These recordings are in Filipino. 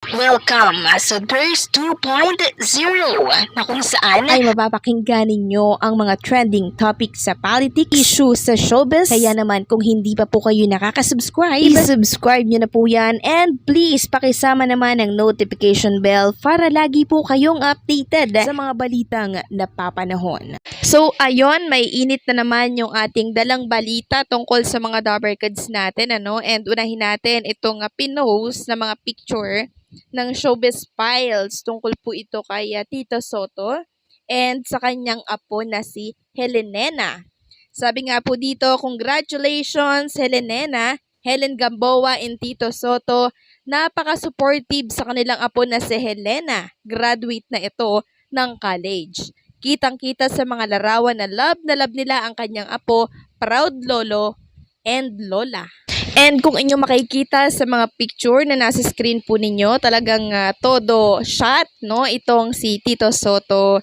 Welcome sa Thirst 2.0 na kung saan ay mapapakinggan ninyo ang mga trending topics sa politics, issues sa showbiz. Kaya naman kung hindi pa po kayo nakaka-subscribe, i-subscribe nyo na po yan. And please, pakisama naman ang notification bell para lagi po kayong updated sa mga balitang napapanahon. So, ayun, may init na naman yung ating dalang balita tungkol sa mga Dabbercads natin, And unahin natin itong pinost na mga picture ng Showbiz Files. Tungkol po ito kay Tito Soto and sa kanyang apo na si Helenena. Sabi nga po dito, congratulations Helenena, Helen Gamboa and Tito Soto. Napaka-supportive sa kanilang apo na si Helena. Graduate na ito ng college. Kitang-kita sa mga larawan na love nila ang kanyang apo, proud lolo and lola. And kung inyo makikita sa mga picture na nasa screen po ninyo, talagang todo shot, itong si Tito Soto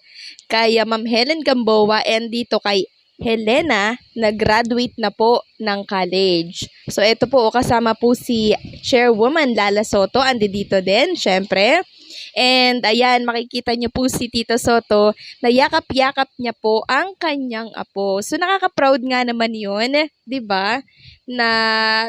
kay Ma'am Helen Gamboa and dito kay Helena na graduate na po ng college. So ito po, kasama po si Chairwoman Lala Soto, andi dito din, syempre. And ayan, makikita niyo po si Tito Soto na yakap-yakap niya po ang kanyang apo. So nakaka-proud nga naman yun, 'di ba? Na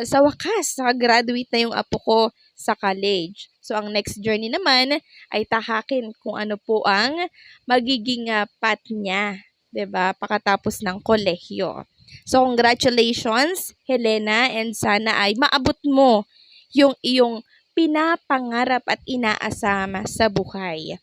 sa wakas, nakagraduate na yung apo ko sa college. So ang next journey naman ay tahakin kung ano po ang magiging path niya, 'di ba? Pagkatapos ng kolehiyo. So congratulations, Helena, and sana ay maabot mo yung iyong pinapangarap at inaasama sa buhay.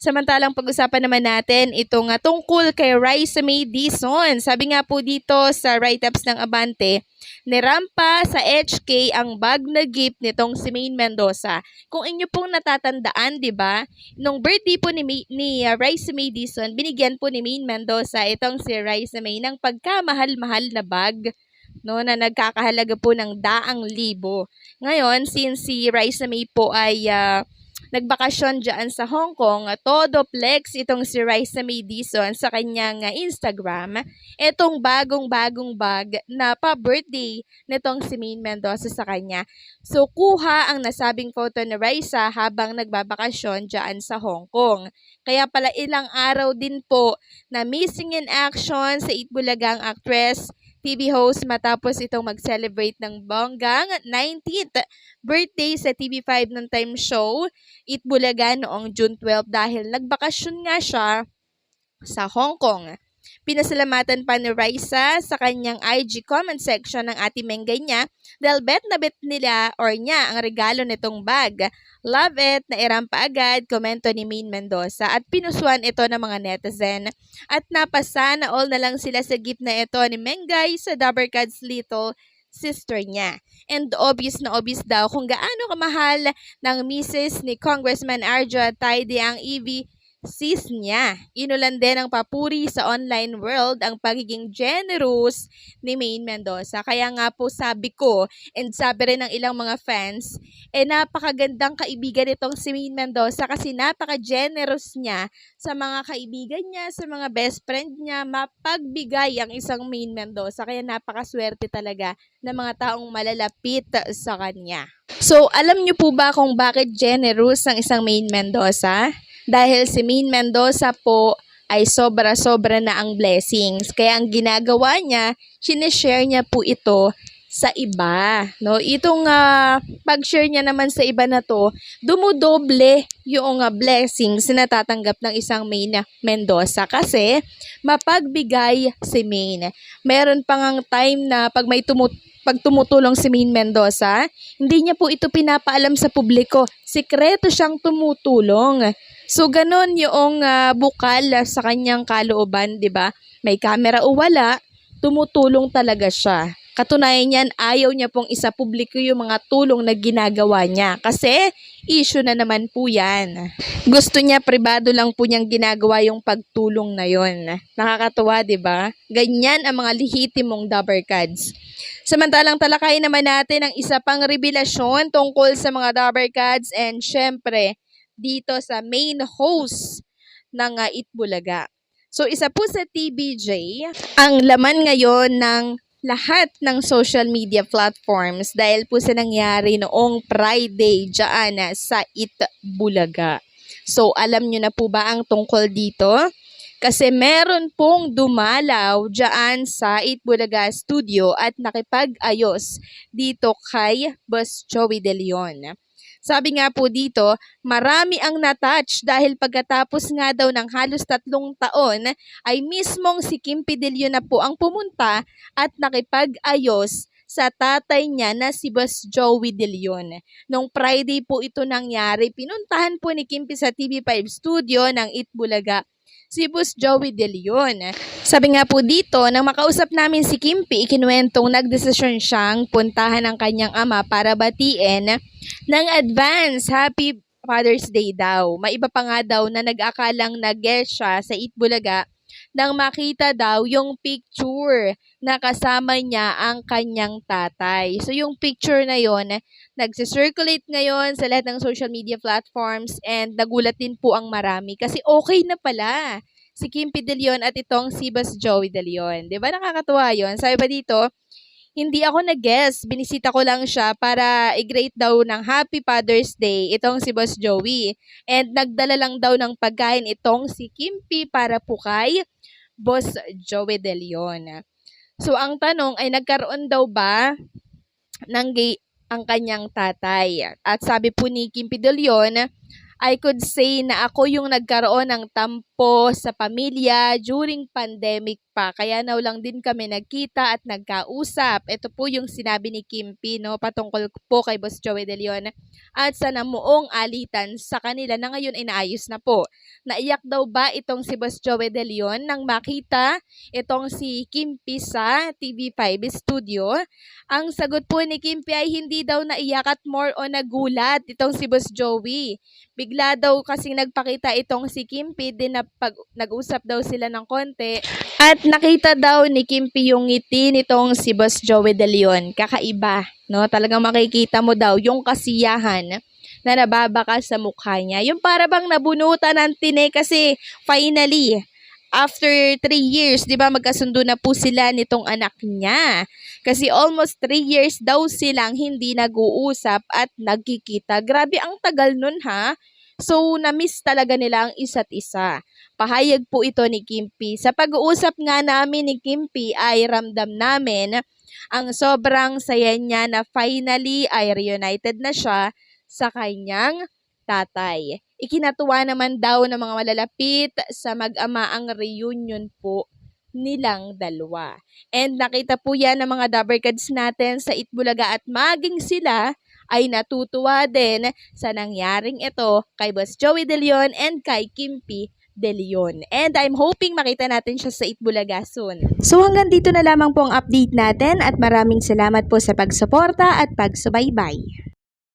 Samantalang pag-usapan naman natin itong tungkol kay Raisa May Dizon. Sabi nga po dito sa write-ups ng Abante, nirampa sa HK ang bag na gift nitong si Maine Mendoza. Kung inyo pong natatandaan, di ba? Nung birthday po ni Raisa May Dizon, binigyan po ni Maine Mendoza itong si Raisa May ng pagkamahal-mahal na bag, na nagkakahalaga po ng 100,000. Ngayon, since si Raisa May po ay nagbakasyon dyan sa Hong Kong, todo flex itong si Raisa May Dizon sa kanyang Instagram, itong bagong-bagong bag na pa-birthday nitong si Maine Mendoza sa kanya. So, kuha ang nasabing photo ni Raisa habang nagbabakasyon dyan sa Hong Kong. Kaya pala ilang araw din po na missing in action sa Itbulagang actress, TV host matapos itong mag-celebrate ng bonggang 19th birthday sa TV5 ng time show Itbulaga noong June 12 dahil nagbakasyon nga siya sa Hong Kong. Pinasalamatan pa ni Raisa sa kanyang IG comment section ng Ate Mengay niya dahil bet na bet nila or niya ang regalo nitong bag. Love it, nairampa agad, komento ni Maine Mendoza at pinusuan ito ng mga netizen. At napasana all na lang sila sa gift na ito ni Mengay sa Dabbercads little sister niya. And obvious na obvious daw kung gaano kamahal ng misis ni Congressman Arjo Atayde ang EV sis niya. Inulan din ng papuri sa online world ang pagiging generous ni Maine Mendoza. Kaya nga po sabi ko, and sabi rin ng ilang mga fans, napakagandang kaibigan itong si Maine Mendoza kasi napaka-generous niya sa mga kaibigan niya, sa mga best friend niya, mapagbigay ang isang Maine Mendoza. Kaya napakaswerte talaga ng mga taong malalapit sa kanya. So, alam niyo po ba kung bakit generous ang isang Maine Mendoza? Dahil si Maine Mendoza po ay sobra-sobra na ang blessings. Kaya ang ginagawa niya, sinishare niya po ito sa iba. Itong pag-share niya naman sa iba na to, dumudoble yung blessings na natatanggap ng isang Maine Mendoza. Kasi mapagbigay si Maine. Meron pa ngang time na pag tumutulong si Maine Mendoza, hindi niya po ito pinapaalam sa publiko. Sikreto siyang tumutulong. So, ganun yung bukal sa kanyang kalooban, di ba? May camera o wala, tumutulong talaga siya. Katunayan niyan, ayaw niya pong isa-publiko yung mga tulong na ginagawa niya. Kasi, issue na naman po yan. Gusto niya, pribado lang po niyang ginagawa yung pagtulong na yon. Nakakatuwa, di ba? Ganyan ang mga lihitimong Dabbercads. Samantalang talakayin naman natin ang isa pang revelasyon tungkol sa mga Dabbercads and syempre, dito sa main host ng Itbulaga. So isa po sa TBJ, ang laman ngayon ng lahat ng social media platforms dahil po sa nangyari noong Friday dyan sa Itbulaga. So, alam nyo na po ba ang tungkol dito? Kasi meron pong dumalaw dyan sa Itbulaga Studio at nakipag-ayos dito kay Boss Joey De Leon. Sabi nga po dito, marami ang natouch dahil pagkatapos nga daw ng halos 3 taon ay mismong si Kim P. De Leon na po ang pumunta at nakipag-ayos sa tatay niya na si Boss Joey De Leon. Nung Friday po ito nangyari, pinuntahan po ni Kim P sa TV5 studio ng Itbulaga si Boss Joey De Leon. Sabi nga po dito, nang makausap namin si Kim P, ikinuwentong nagdesisyon siyang puntahan ang kanyang ama para batiin ng advance Happy Father's Day daw. May iba pa nga daw na nag-akalang nag-guest siya sa Itbulaga nang makita daw yung picture na kasama niya ang kanyang tatay. So yung picture na yon nagsi-circulate ngayon sa lahat ng social media platforms and nagulat din po ang marami kasi okay na pala si Kim P. De Leon at itong si Boss Joey De Leon. Diba nakakatuwa yun? Sabi ba dito, hindi ako nag-guess. Binisita ko lang siya para i-greet daw ng Happy Father's Day itong si Boss Joey. And nagdala lang daw ng pagkain itong si Kim P para po kay Boss Joey De Leon. So ang tanong ay nagkaroon daw ba ng ang kanyang tatay? At sabi po ni Kim P. De Leon, I could say na ako yung nagkaroon ng tampo sa pamilya during pandemic pa. Kaya now lang din kami nagkita at nagkausap. Ito po yung sinabi ni Kim P, no, patungkol po kay Boss Joey De Leon at sa namuong alitan sa kanila na ngayon ay naayos na po. Naiyak daw ba itong si Boss Joey De Leon nang makita itong si Kim P sa TV5 studio? Ang sagot po ni Kim P ay hindi daw naiyak at more on nagulat itong si Boss Joey. Bigla daw kasing nagpakita itong si Kim P din na nag-usap daw sila ng konti at nakita daw ni Kim P yung ngiti nitong si Boss Joey De Leon. Kakaiba, no? Talagang makikita mo daw yung kasiyahan na nababaka sa mukha niya. Yung para bang nabunutan ng tine kasi finally, after 3 years, di ba magkasundo na po sila nitong anak niya. Kasi almost 3 years daw silang hindi nag-uusap at nagkikita. Grabe ang tagal nun ha. So, na-miss talaga nila ang isa't isa. Pahayag po ito ni Kim P. Sa pag-uusap nga namin ni Kim P ay ramdam namin ang sobrang saya niya na finally ay reunited na siya sa kanyang tatay. Ikinatuwa naman daw ng mga malalapit sa mag-ama ang reunion po nilang dalawa. And nakita po yan ng mga Dabbercats natin sa Itbulaga at maging sila ay natutuwa din sa nangyaring ito kay Boss Joey De Leon and kay Kim P. De Leon. And I'm hoping makita natin siya sa Itbulaga soon. So hanggang dito na lamang po ang update natin at maraming salamat po sa pagsuporta at pagsubaybay.